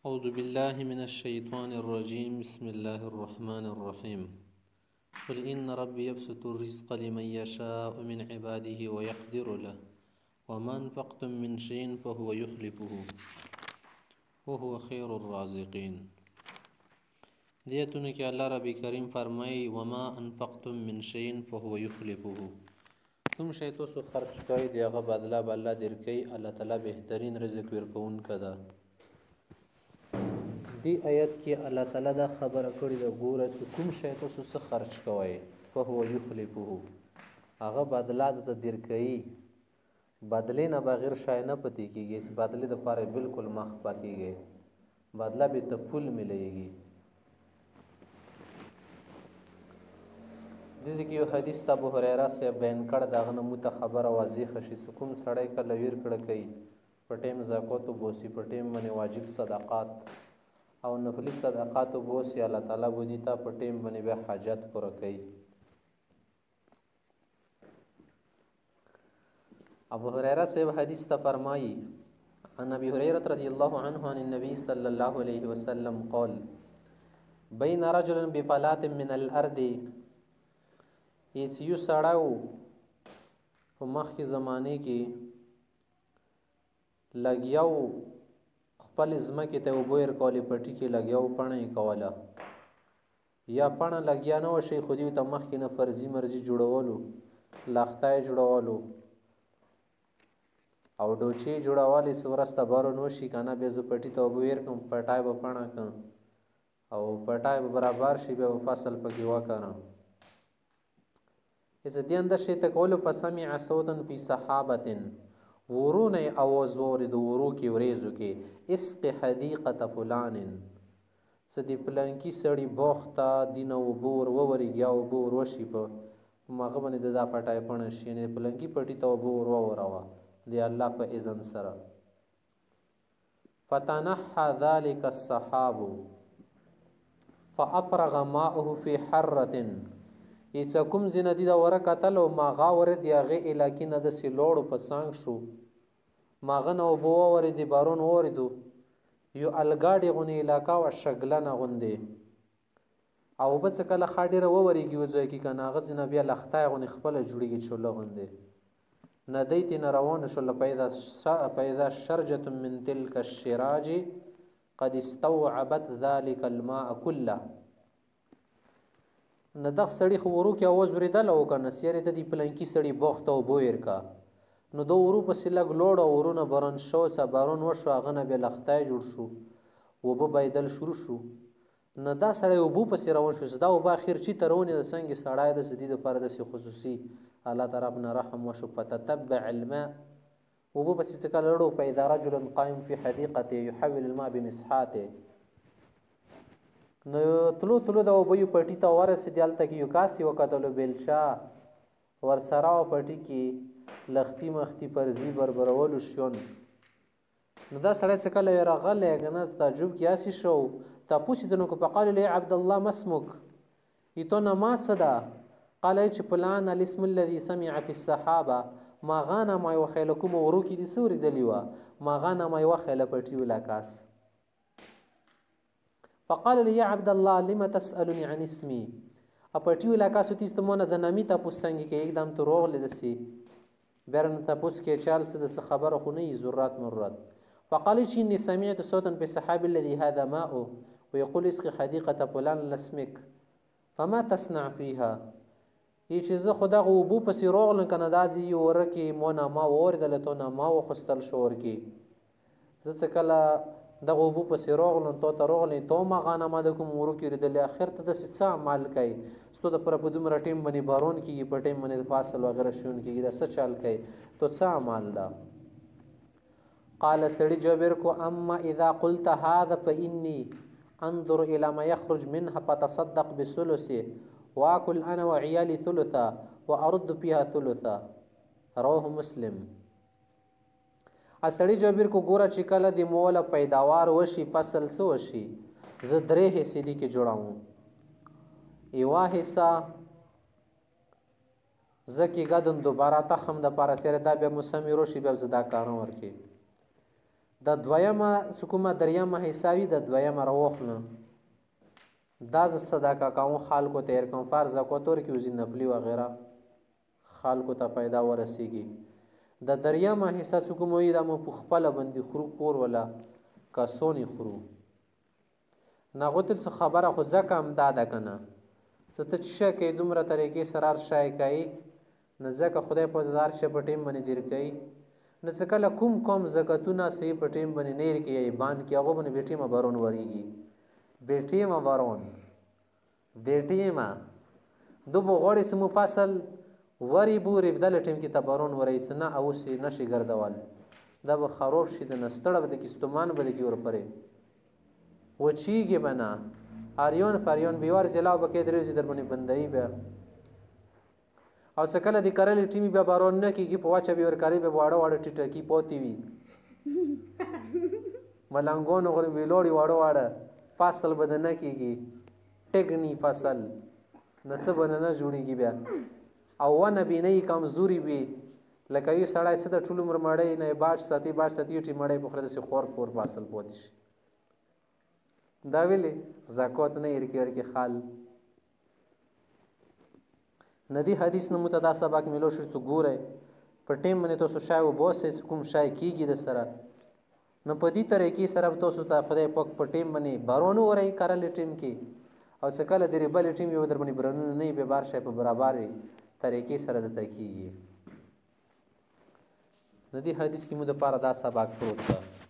أعوذ بالله من الشيطان الرجيم بسم الله الرحمن الرحيم قل إن ربي يبسط الرزق لمن يشاء من عباده ويقدر له وما أنفقتم من شيء فهو يخلفه وهو خير الرازقين. دیتونه کې الله رب کریم فرمایي وما انفقتم من شيء فهو يخلفه. کوم شی تاسو خرج کوئ د هغه بدله به الله درکوي. الله تعالی بهترین رزق ورکوونکی ده. دی آیت کې الله تعالی دا خبره کړې ده ګوره چې کوم شی تاسو څه خرج کوئ فهو یخلفه هغه بدله درته درکوي. بدلې نه بغیر شی نه پاتې کېږي. بدلې دپاره بلکل مخ پکېږي. بدله به ته پول ملیږي. دې کې یو حدیث ته ابو هریره صاحب بیان کړ د هغه نه موږ ته خبره واضحه شي چې کوم سړی کله ویر کړه کوي په ټیم زکات وباسي په ټیم باندې واجب صدقات او نفلي صدقات وباسي الله تعالی به دې ته په ټیم باندې بیا حاجت پوره کوي. ابو هريره صاحب حدیث ته فرمایي عن ابي هريره رضي الله عنه عن النبي صلى الله عليه وسلم قال بين رجل بفلات من الارض یو سړی په مخکې زمانې کې لګیاو خپل ځمکې ته اوبه ورکولې پټي کې لګیاو پڼه یې کوله یا پڼه لګیا نه وه شي خو دې ته مخکې نه فرضي مرضي جوړولو لخته یې جوړولو او ډوچې جوړولې څه ورسته بارون وشي که نه بیا زه پټي ته اوبه ورکړم پټی به پڼه کړم او پټی به برابر شي بیا به فصل پکې وکړم. إذا دي اندشي تقول فسمع صوتا في صحابة ورون آواز وارد وروکی وریزوکی اسق حدیقة فلان سدی پلانکی سړی باخته دینه و بور وورګیا و بور وشي په ماغه باندې دا پټای پڼه شي نه پلانکی پټی ته و بور وراوه دی الله په اذن سره. فتنحى ذلك الصحاب فافرغ ماءه في حرة ایڅ کوم زینه دی دا ورکتل او ماغه ور دی هغه علاقې نه د سلوړو په څنګ شو ماغه نو بو ور دی بارون اوریدو یو الګاډي غونې علاقہ او شګلنه غوندې او بس کله خاډره ووريږي وځي کې کنه غزنه بیا لختای غونې خپل جوړیږي چوله غوندې ندیت نه روان شو فاذا شرجه من تلك الشراج قد استوعبت ذلك الماء كله. نه دغ سړی خو ورو کې اواز ورېدل او که نسیارې ته دې پلنکي سړي بوخته او بویر کا نو د ورو پسې لږ لوړ او ورونه برن شو څه بارون وشو هغه نه بیا لختی جوړ شو اوبه بایدل شروع شو نه دا سړی اوبو پسې روان شو دا اوبه اخر چې ته روانې د څنګې سړی داسې دې دپاره داسې خصوصي الله طرف نه رحم وشو فتتبع الماء اوبو پسې څه کله لړو فاذا رجل قائم في حديقته يحول الماء بمسحاته نو تلو د اوبو پټي ته ورسېدې هلته کې یو کاس یې وکتلو بیلچا ورسره و پټي کې لختي مختي پرزي بربرولو شیون نو دا سړی څه کله یې راغلی که نه تعجب کې هسې شو تپوس یې دنو که فقال له عبدالله ما اسمک ایتو نماز څه ده قال چې فلان الاسم الذي سمع في الصحابه ما غانم یوخی لکوم ورو کې دې څه اورېدلي وه ما غانم یوخی له پټي ولا کاس فقال لي يا عبد الله لما تسألني عن اسمي اپټیو علاقہ سوتیس تمونه د نامی تاسو څنګه کې एकदम تو روغ لدسي بیرن تاسو کې چال څه د خبره خو نه ضرورت مراد. فقال لي اني سمعت صوتا بالسحاب الذي هذا ماء ويقول اسقي حديقه فلان لاسمك فما تصنع فيها هیڅ زه خدا غوبو پسې روغ لکه ندازي ورکه مونه ما وردل ته نه ما وخستل شور کې زه څه کله د غوبو پسې روغلن تو ته روغلې تو ما غانمه د کوم ورو کې ردلې اخر ته داسې څه عمل کوي ستو د پر په دومره ټیم باندې بارون کېږي په ټیم باندې فاصل وغیره شون کېږي دا څه چل کوي تو څه عمل ده. قال سړي جابر کو اما اذا قلت هذا فاني انظر الى ما يخرج منها فتصدق بثلث واكل انا وعيالي ثلثا وارد فيها ثلثا رواه مسلم. اسړي جابر کو ګوره چې کله د موله پیداوار وشي فصل څه وشي زه درې حصې دي کې جوړاوم یوه حصه زه کې ګدم دوباره تخم د پاره سره دا بیا مسمې روشي بیا زه دا کارم ورکې د دویمه چې کومه دریمه حصه وي د دویمه راواخله دا ز صدقه کوم خلکو ته هر کوم فرض کو تور کې وزي نفلی وغیرہ خلکو ته پیدا ورسیږي د دریمه حصہ چې کوم وي د مو خپل باندې خرو کور ولا کاسونی خرو ناغوتل څه خبره خو ځکه هم داده کنه څه ته چې کې دومره طریقې سرار شای کوي نه ځکه خدای په دار چې په ټیم باندې دیر کوي نه څه کله کوم زکاتونه سي په ټیم باندې نیر کوي بان کې هغه باندې بیٹی ما بارون وریږي بیٹی ما بارون بیٹی ما دو بغوړې سمو فصل وری بوري بدل ټیم کې تبارون ورې سنه او سي نشي ګرځول دا به خراب شي د نستړه به د کستمان به د کی ور پره و چیږي بنا اریون پریون بیوار زلاو به کې درې در باندې بندای به او سکله د کرل ټیمی به بارون نه کیږي په واچ به ور کاری به واړه واړه ټټه کی پوتی وي ملنګون غره ویلوړي واړه واړه فصل بدنه کیږي ټګنی فصل نسب نه جوړیږي بیا او ونه بیني کمزوري وي لکه یو سړی څه د ټول عمر مړی نه باج ساتي ټی مړی په خره د خور پور فاصل پوت شي دا ویلي زکات نه ورکی ورکی خال ندی حدیث نه متدا سبق ملو شو څو ګوره په ټیم باندې تاسو شای و بوسه کوم شای کیږي د سره نو په دې طریقې سره تاسو ته خدای پاک په ټیم باندې بارونو ورای کارل ټیم کې او سکله د ریبل ټیم یو در باندې برنونه نه به بار شای په برابر طریقې سره د تکیږي ندی حدیث کې مو د پاره دا سبق پروت